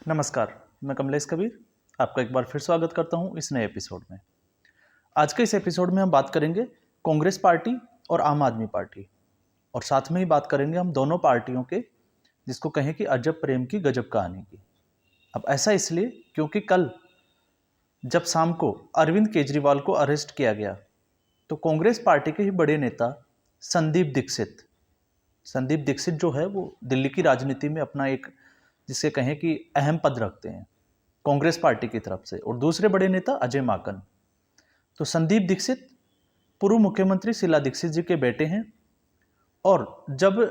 नमस्कार, मैं कमलेश कबीर आपका एक बार फिर स्वागत करता हूं इस नए एपिसोड में। आज के इस एपिसोड में हम बात करेंगे कांग्रेस पार्टी और आम आदमी पार्टी, और साथ में ही बात करेंगे हम दोनों पार्टियों के जिसको कहें कि अजब प्रेम की गजब कहानी की। अब ऐसा इसलिए क्योंकि कल जब शाम को अरविंद केजरीवाल को अरेस्ट किया गया तो कांग्रेस पार्टी के ही बड़े नेता संदीप दीक्षित जो है वो दिल्ली की राजनीति में अपना एक जिसे कहें कि अहम पद रखते हैं कांग्रेस पार्टी की तरफ से, और दूसरे बड़े नेता अजय माकन। तो संदीप दीक्षित पूर्व मुख्यमंत्री शीला दीक्षित जी के बेटे हैं, और जब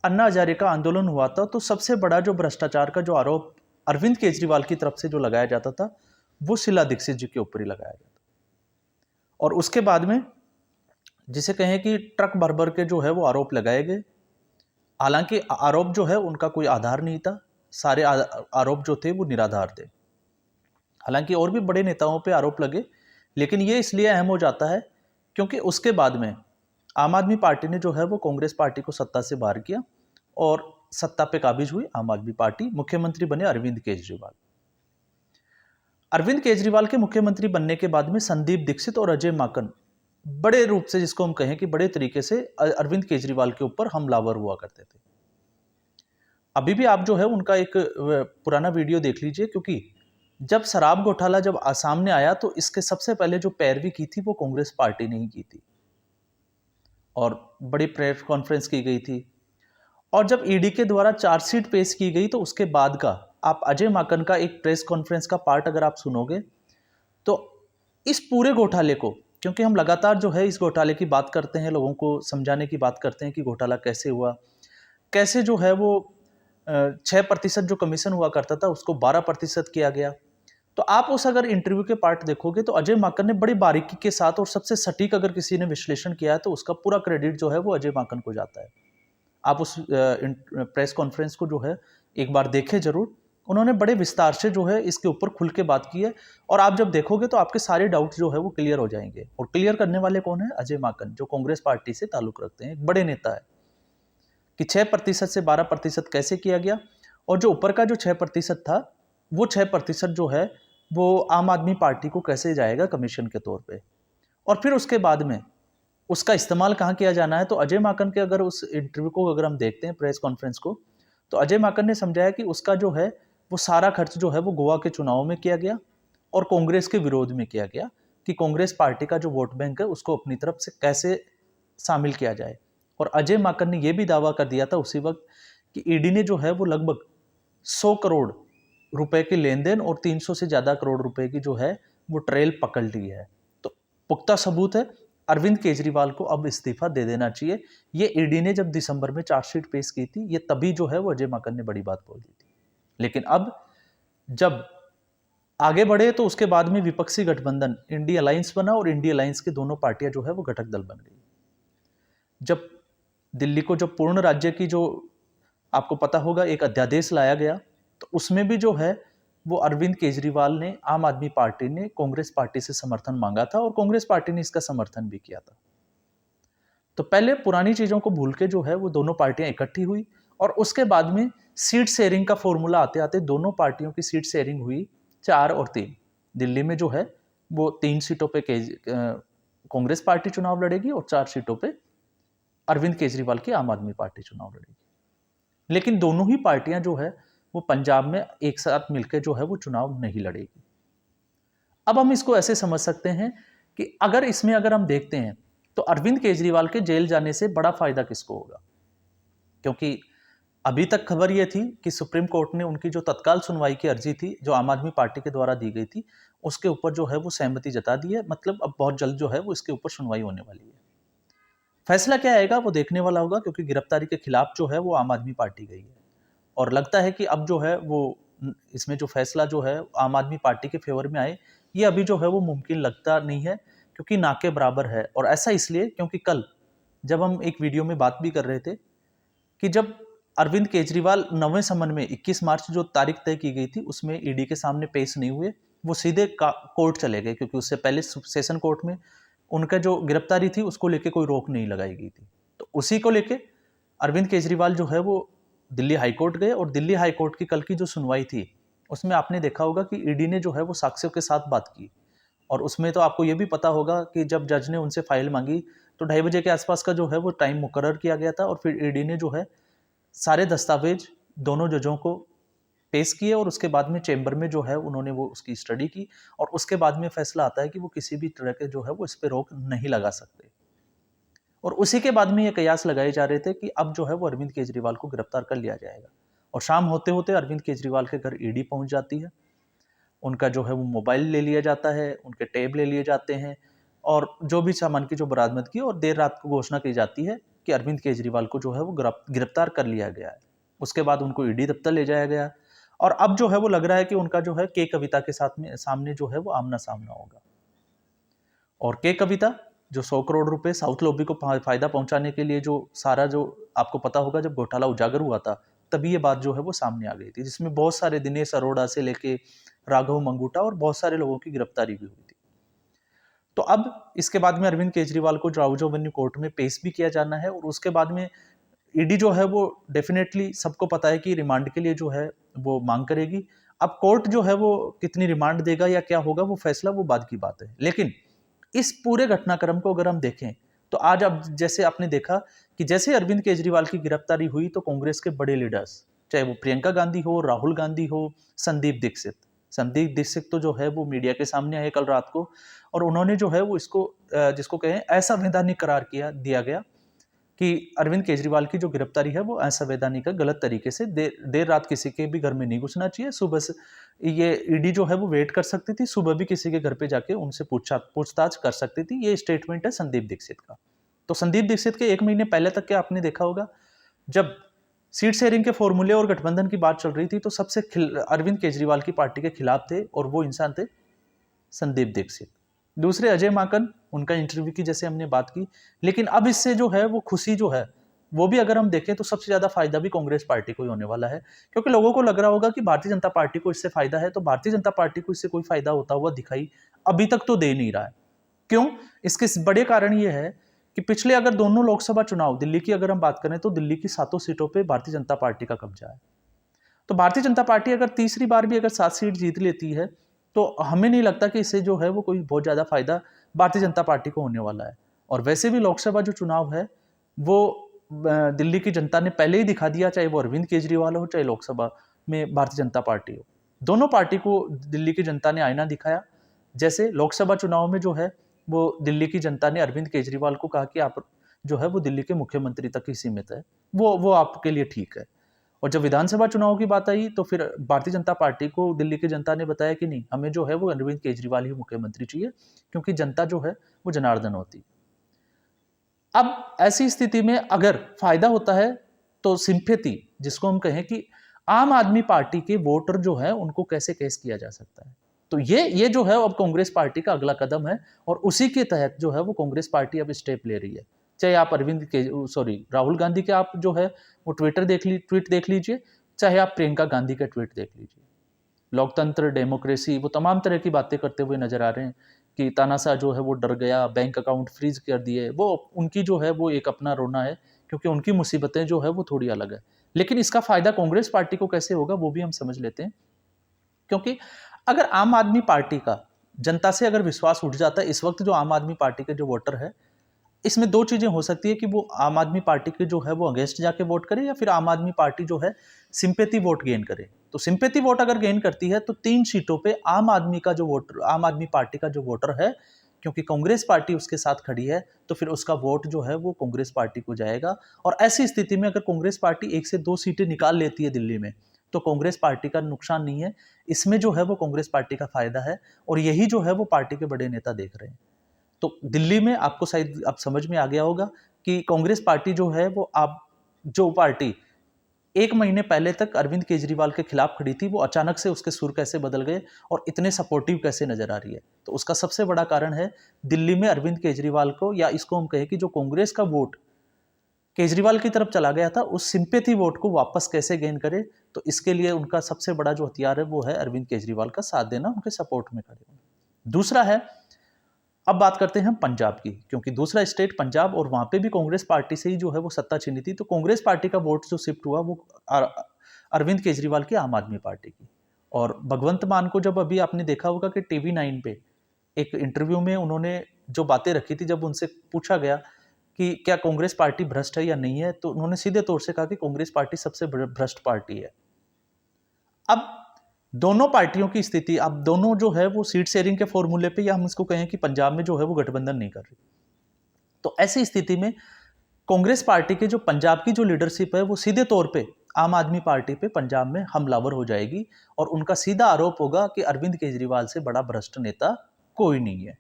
अन्ना हजारे का आंदोलन हुआ था तो सबसे बड़ा जो भ्रष्टाचार का जो आरोप अरविंद केजरीवाल की तरफ से जो लगाया जाता था वो शीला दीक्षित जी के ऊपर ही लगाया जाता। और उसके बाद में जिसे कहें कि ट्रक भर भर के जो है वो आरोप लगाए गए। हालांकि आरोप जो है उनका कोई आधार नहीं था, सारे आरोप जो थे वो निराधार थे। हालांकि और भी बड़े नेताओं पे आरोप लगे, लेकिन ये इसलिए अहम हो जाता है क्योंकि उसके बाद में आम आदमी पार्टी ने जो है वो कांग्रेस पार्टी को सत्ता से बाहर किया और सत्ता पे काबिज हुई आम आदमी पार्टी, मुख्यमंत्री बने अरविंद केजरीवाल। अरविंद केजरीवाल के मुख्यमंत्री बनने के बाद में संदीप दीक्षित और अजय माकन बड़े रूप से, जिसको हम कहें कि बड़े तरीके से अरविंद केजरीवाल के ऊपर हमलावर हुआ करते थे। अभी भी आप जो है उनका एक पुराना वीडियो देख लीजिए, क्योंकि जब शराब घोटाला जब सामने आया तो इसके सबसे पहले जो पैरवी की थी वो कांग्रेस पार्टी ने ही की थी, और बड़ी प्रेस कॉन्फ्रेंस की गई थी। और जब ईडी के द्वारा चार्जशीट पेश की गई तो उसके बाद का आप अजय माकन का एक प्रेस कॉन्फ्रेंस का पार्ट अगर आप सुनोगे तो इस पूरे घोटाले को, क्योंकि हम लगातार जो है इस घोटाले की बात करते हैं, लोगों को समझाने की बात करते हैं कि घोटाला कैसे हुआ, कैसे जो है वो 6% जो कमीशन हुआ करता था उसको 12% किया गया। तो आप उस अगर इंटरव्यू के पार्ट देखोगे तो अजय माकन ने बड़ी बारीकी के साथ और सबसे सटीक अगर किसी ने विश्लेषण किया है तो उसका पूरा क्रेडिट जो है वो अजय माकन को जाता है। आप उस प्रेस कॉन्फ्रेंस को जो है एक बार देखें जरूर। उन्होंने बड़े विस्तार से जो है इसके ऊपर खुल के बात की है, और आप जब देखोगे तो आपके सारे डाउट्स जो है वो क्लियर हो जाएंगे। और क्लियर करने वाले कौन है? अजय माकन, जो कांग्रेस पार्टी से ताल्लुक रखते हैं, एक बड़े नेता है, कि 6% से 12% कैसे किया गया, और जो ऊपर का जो 6% था वो 6% जो है वो आम आदमी पार्टी को कैसे जाएगा कमीशन के तौर पे, और फिर उसके बाद में उसका इस्तेमाल कहाँ किया जाना है। तो अजय माकन के अगर उस इंटरव्यू को अगर हम देखते हैं, प्रेस कॉन्फ्रेंस को, तो अजय माकन ने समझाया कि उसका जो है वो सारा खर्च जो है वो गोवा के चुनाव में किया गया और कांग्रेस के विरोध में किया गया, कि कांग्रेस पार्टी का जो वोट बैंक है उसको अपनी तरफ से कैसे शामिल किया जाए। और अजय माकन ने यह भी दावा कर दिया था उसी वक्त कि ईडी ने जो है वो लगभग 100 करोड़ रुपए के लेन देन और 300 से ज्यादा करोड़ रुपए की जो है वो ट्रेल पकड़ ली है। तो पुख्ता सबूत है, अरविंद केजरीवाल को अब इस्तीफा दे देना चाहिए। ये ईडी ने जब दिसंबर में चार्जशीट पेश की थी, ये तभी जो है वो अजय माकन ने बड़ी बात बोल दी थी। लेकिन अब जब आगे बढ़े तो उसके बाद में विपक्षी गठबंधन इंडिया अलायंस बना, और इंडिया अलायंस की दोनों पार्टियां जो है वो घटक दल बन गई। जब दिल्ली को जो पूर्ण राज्य की जो आपको पता होगा एक अध्यादेश लाया गया, तो उसमें भी जो है वो अरविंद केजरीवाल ने, आम आदमी पार्टी ने कांग्रेस पार्टी से समर्थन मांगा था, और कांग्रेस पार्टी ने इसका समर्थन भी किया था। तो पहले पुरानी चीजों को भूल के जो है वो दोनों पार्टियां इकट्ठी हुई, और उसके बाद में सीट शेयरिंग का फॉर्मूला आते आते दोनों पार्टियों की सीट शेयरिंग हुई 4 और 3। दिल्ली में जो है वो 3 सीटों पे कांग्रेस पार्टी चुनाव लड़ेगी और 4 सीटों पे अरविंद केजरीवाल की आम आदमी पार्टी चुनाव लड़ेगी। लेकिन दोनों ही पार्टियां जो है वो पंजाब में एक साथ मिलकर जो है वो चुनाव नहीं लड़ेगी। अब हम इसको ऐसे समझ सकते हैं कि अगर इसमें अगर हम देखते हैं तो अरविंद केजरीवाल के जेल जाने से बड़ा फायदा किसको होगा, क्योंकि अभी तक खबर यह थी कि सुप्रीम कोर्ट ने उनकी जो तत्काल सुनवाई की अर्जी थी जो आम आदमी पार्टी के द्वारा दी गई थी उसके ऊपर जो है वो सहमति जता दी है। मतलब अब बहुत जल्द जो है वो इसके ऊपर सुनवाई होने वाली है। फैसला क्या आएगा वो देखने वाला होगा, क्योंकि गिरफ्तारी के खिलाफ जो है वो आम आदमी पार्टी गई है, और लगता है कि अब जो है वो इसमें जो फैसला जो है आम आदमी पार्टी के फेवर में आए, ये अभी जो है वो मुमकिन लगता नहीं है, क्योंकि ना के बराबर है। और ऐसा इसलिए क्योंकि कल जब हम एक वीडियो में बात भी कर रहे थे कि जब अरविंद केजरीवाल 9वें समन में 21 मार्च जो तारीख तय की गई थी उसमें ईडी के सामने पेश नहीं हुए, वो सीधे कोर्ट चले गए, क्योंकि उससे पहले सेशन कोर्ट में उनका जो गिरफ्तारी थी उसको लेके कोई रोक नहीं लगाई गई थी। तो उसी को लेके अरविंद केजरीवाल जो है वो दिल्ली हाईकोर्ट गए, और दिल्ली हाईकोर्ट की कल की जो सुनवाई थी उसमें आपने देखा होगा कि ईडी ने जो है वो साक्ष्यों के साथ बात की, और उसमें तो आपको ये भी पता होगा कि जब जज ने उनसे फाइल मांगी तो 2:30 बजे के आसपास का जो है वो टाइम मुकर्रर किया गया था, और फिर ईडी ने जो है सारे दस्तावेज दोनों जजों को पेश किए, और उसके बाद में चेंबर में जो है उन्होंने वो उसकी स्टडी की, और उसके बाद में फैसला आता है कि वो किसी भी तरह के जो है वो इस पे रोक नहीं लगा सकते। और उसी के बाद में ये कयास लगाए जा रहे थे कि अब जो है वो अरविंद केजरीवाल को गिरफ्तार कर लिया जाएगा, और शाम होते होते अरविंद केजरीवाल के घर ईडी पहुंच जाती है। उनका जो है वो मोबाइल ले लिया जाता है, उनके टैब ले लिए जाते हैं, और जो भी सामान की जो बरामद की, और देर रात को घोषणा की जाती है कि अरविंद केजरीवाल को जो है वो गिरफ्तार कर लिया गया है। उसके बाद उनको ईडी दफ्तर ले जाया गया, और अब जो है वो लग रहा है कि उनका जो है के कविता के साथ में सामने जो है वो आमना सामना होगा। और के कविता जो 100 करोड़ रुपए साउथ लॉबी को फायदा पहुंचाने के लिए, जो सारा जो आपको पता होगा जब घोटाला उजागर हुआ था तभी ये बात जो है वो सामने आ गई थी, जिसमें बहुत सारे दिनेश अरोड़ा से लेके राघव मंगूटा और बहुत सारे लोगों की गिरफ्तारी भी हुई थी। तो अब इसके बाद में अरविंद केजरीवाल को राउजो वेन्यू कोर्ट में पेश भी किया जाना है, और उसके बाद में ईडी जो है वो डेफिनेटली सबको पता है कि रिमांड के लिए जो है वो मांग करेगी। अब कोर्ट जो है वो कितनी रिमांड देगा या क्या होगा वो फैसला वो बाद की बात है। लेकिन इस पूरे घटनाक्रम को अगर हम देखें तो आज अब जैसे आपने देखा कि जैसे अरविंद केजरीवाल की गिरफ्तारी हुई तो कांग्रेस के बड़े लीडर्स, चाहे वो प्रियंका गांधी हो, राहुल गांधी हो, संदीप दीक्षित तो जो है वो मीडिया के सामने आए कल रात को, और उन्होंने जो है वो इसको जिसको कहें असंवैधानिक करार दिया गया कि अरविंद केजरीवाल की जो गिरफ्तारी है वो असंवैधानिक है, गलत तरीके से देर रात किसी के भी घर में नहीं घुसना चाहिए। सुबह से ये ईडी जो है वो वेट कर सकती थी, सुबह भी किसी के घर पे जाके उनसे पूछताछ कर सकती थी। ये स्टेटमेंट है संदीप दीक्षित का। तो संदीप दीक्षित के 1 महीने पहले तक के आपने देखा होगा, जब सीट शेयरिंग के फॉर्मूले और गठबंधन की बात चल रही थी तो सबसे अरविंद केजरीवाल की पार्टी के खिलाफ थे, और वो इंसान थे संदीप दीक्षित। दूसरे अजय माकन, उनका इंटरव्यू की जैसे हमने बात की। लेकिन अब इससे जो है वो खुशी जो है वो भी अगर हम देखें तो सबसे ज्यादा फायदा भी कांग्रेस पार्टी को ही होने वाला है, क्योंकि लोगों को लग रहा होगा कि भारतीय जनता पार्टी को इससे फायदा है, तो भारतीय जनता पार्टी को इससे कोई फायदा होता हुआ दिखाई अभी तक तो दे नहीं रहा है। क्यों? इसके बड़े कारण ये है कि पिछले अगर दोनों लोकसभा चुनाव दिल्ली की अगर हम बात करें तो दिल्ली की 7 सीटों पर भारतीय जनता पार्टी का कब्जा है। तो भारतीय जनता पार्टी अगर तीसरी बार भी अगर 7 सीट जीत लेती है तो हमें नहीं लगता कि इससे जो है वो कोई बहुत ज़्यादा फायदा भारतीय जनता पार्टी को होने वाला है। और वैसे भी लोकसभा जो चुनाव है वो दिल्ली की जनता ने पहले ही दिखा दिया, चाहे वो अरविंद केजरीवाल हो चाहे लोकसभा में भारतीय जनता पार्टी हो, दोनों पार्टी को दिल्ली की जनता ने आईना दिखाया। जैसे लोकसभा चुनाव में जो है वो दिल्ली की जनता ने अरविंद केजरीवाल को कहा कि आप जो है वो दिल्ली के मुख्यमंत्री तक ही सीमित है, वो आपके लिए ठीक है। और जब विधानसभा चुनाव की बात आई तो फिर भारतीय जनता पार्टी को दिल्ली की जनता ने बताया कि नहीं, हमें जो है वो अरविंद केजरीवाल ही मुख्यमंत्री चाहिए, क्योंकि जनता जो है वो जनार्दन होती। अब ऐसी स्थिति में अगर फायदा होता है तो सिंपैथी, जिसको हम कहें कि आम आदमी पार्टी के वोटर जो है उनको कैसे केस किया जा सकता है, तो ये जो है अब कांग्रेस पार्टी का अगला कदम है, और उसी के तहत जो है वो कांग्रेस पार्टी अब स्टेप ले रही है। चाहे आप राहुल गांधी के आप जो है वो ट्वीट देख लीजिए, चाहे आप प्रियंका गांधी का ट्वीट देख लीजिए। लोकतंत्र, डेमोक्रेसी, वो तमाम तरह की बातें करते हुए नजर आ रहे हैं कि तानाशाह जो है वो डर गया, बैंक अकाउंट फ्रीज कर दिए। वो उनकी जो है वो एक अपना रोना है, क्योंकि उनकी मुसीबतें जो है वो थोड़ी अलग है। लेकिन इसका फायदा कांग्रेस पार्टी को कैसे होगा वो भी हम समझ लेते हैं। क्योंकि अगर आम आदमी पार्टी का जनता से अगर विश्वास उठ जाता है, इस वक्त जो आम आदमी पार्टी के जो वोटर है, इसमें दो चीजें हो सकती है कि वो आम आदमी पार्टी के जो है वो अगेंस्ट जाके वोट करे, या फिर आम आदमी पार्टी जो है सिंपैथी वोट गेन करे। तो सिंपैथी वोट अगर गेन करती है तो 3 सीटों पे आम आदमी पार्टी का जो वोटर है, क्योंकि कांग्रेस पार्टी उसके साथ खड़ी है, तो फिर उसका वोट जो है वो कांग्रेस पार्टी को जाएगा। और ऐसी स्थिति में अगर कांग्रेस पार्टी 1 से 2 सीटें निकाल लेती है दिल्ली में, तो कांग्रेस पार्टी का नुकसान नहीं है, इसमें जो है वो कांग्रेस पार्टी का फायदा है। और यही जो है वो पार्टी के बड़े नेता देख रहे हैं। तो दिल्ली में आपको शायद अब समझ में आ गया होगा कि कांग्रेस पार्टी जो है वो अब जो पार्टी 1 महीने पहले तक अरविंद केजरीवाल के खिलाफ खड़ी थी, वो अचानक से उसके सुर कैसे बदल गए और इतने सपोर्टिव कैसे नजर आ रही है। तो उसका सबसे बड़ा कारण है दिल्ली में अरविंद केजरीवाल को, या इसको हम कहें कि जो कांग्रेस का वोट केजरीवाल की तरफ चला गया था, उस सिंपैथी वोट को वापस कैसे गेन करे। तो इसके लिए उनका सबसे बड़ा जो हथियार है वो है अरविंद केजरीवाल का साथ देना, उनके सपोर्ट में खड़े होना। दूसरा है, अब बात करते हैं पंजाब की, क्योंकि दूसरा स्टेट पंजाब, और वहां पे भी कांग्रेस पार्टी से ही जो है वो सत्ता छीनी थी। तो कांग्रेस पार्टी का वोट जो शिफ्ट हुआ वो अरविंद केजरीवाल की आम आदमी पार्टी की, और भगवंत मान को जब अभी आपने देखा होगा कि TV9 पे एक इंटरव्यू में उन्होंने जो बातें रखी थी, जब उनसे पूछा गया कि क्या कांग्रेस पार्टी भ्रष्ट है या नहीं है, तो उन्होंने सीधे तौर से कहा कि कांग्रेस पार्टी सबसे भ्रष्ट पार्टी है। अब दोनों पार्टियों की स्थिति, अब दोनों जो है वो सीट शेयरिंग के फॉर्मूले पे, या हम इसको कहें कि पंजाब में जो है वो गठबंधन नहीं कर रही, तो ऐसी स्थिति में कांग्रेस पार्टी के जो पंजाब की जो लीडरशिप है वो सीधे तौर पे आम आदमी पार्टी पे पंजाब में हमलावर हो जाएगी और उनका सीधा आरोप होगा कि अरविंद केजरीवाल से बड़ा भ्रष्ट नेता कोई नहीं है।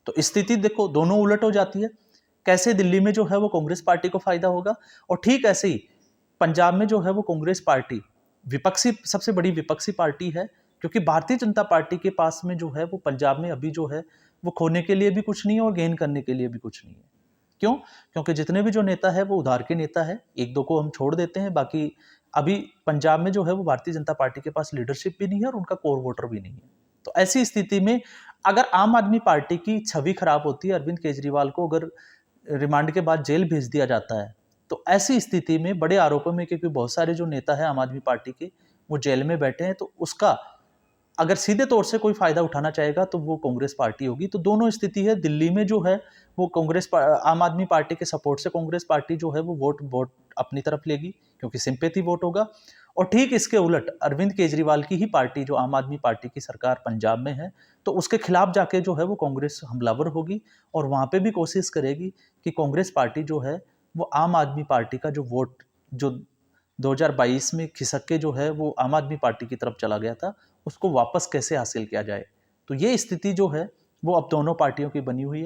तो स्थिति देखो दोनों उलट हो जाती है। कैसे दिल्ली में जो है वो कांग्रेस पार्टी को फायदा होगा, और ठीक ऐसे ही पंजाब में जो है वो कांग्रेस पार्टी विपक्षी, सबसे बड़ी विपक्षी पार्टी है, क्योंकि भारतीय जनता पार्टी के पास में जो है वो पंजाब में अभी जो है वो खोने के लिए भी कुछ नहीं है और गेन करने के लिए भी कुछ नहीं है। क्यों? क्योंकि जितने भी जो नेता है वो उधार के नेता है, एक दो को हम छोड़ देते हैं, बाकी अभी पंजाब में जो है वो भारतीय जनता पार्टी के पास लीडरशिप भी नहीं है और उनका कोर वोटर भी नहीं है। तो ऐसी स्थिति में अगर आम आदमी पार्टी की छवि खराब होती है, अरविंद केजरीवाल को अगर रिमांड के बाद जेल भेज दिया जाता है, तो ऐसी स्थिति में बड़े आरोपों में, क्योंकि बहुत सारे जो नेता है आम आदमी पार्टी के वो जेल में बैठे हैं, तो उसका अगर सीधे तौर से कोई फायदा उठाना चाहेगा तो वो कांग्रेस पार्टी होगी। तो दोनों स्थिति है, दिल्ली में जो है वो आम आदमी पार्टी के सपोर्ट से कांग्रेस पार्टी जो है वो वोट अपनी तरफ लेगी, क्योंकि सिंपैथी वोट होगा। और ठीक इसके उलट अरविंद केजरीवाल की ही पार्टी, जो आम आदमी पार्टी की सरकार पंजाब में है, तो उसके खिलाफ जाके जो है वो कांग्रेस हमलावर होगी और वहां पे भी कोशिश करेगी कि कांग्रेस पार्टी जो है वो आम आदमी पार्टी का जो वोट, जो 2022 में खिसक के जो है वो आम आदमी पार्टी की तरफ चला गया था, उसको वापस कैसे हासिल किया जाए। तो ये स्थिति जो है वो अब दोनों पार्टियों की बनी हुई है।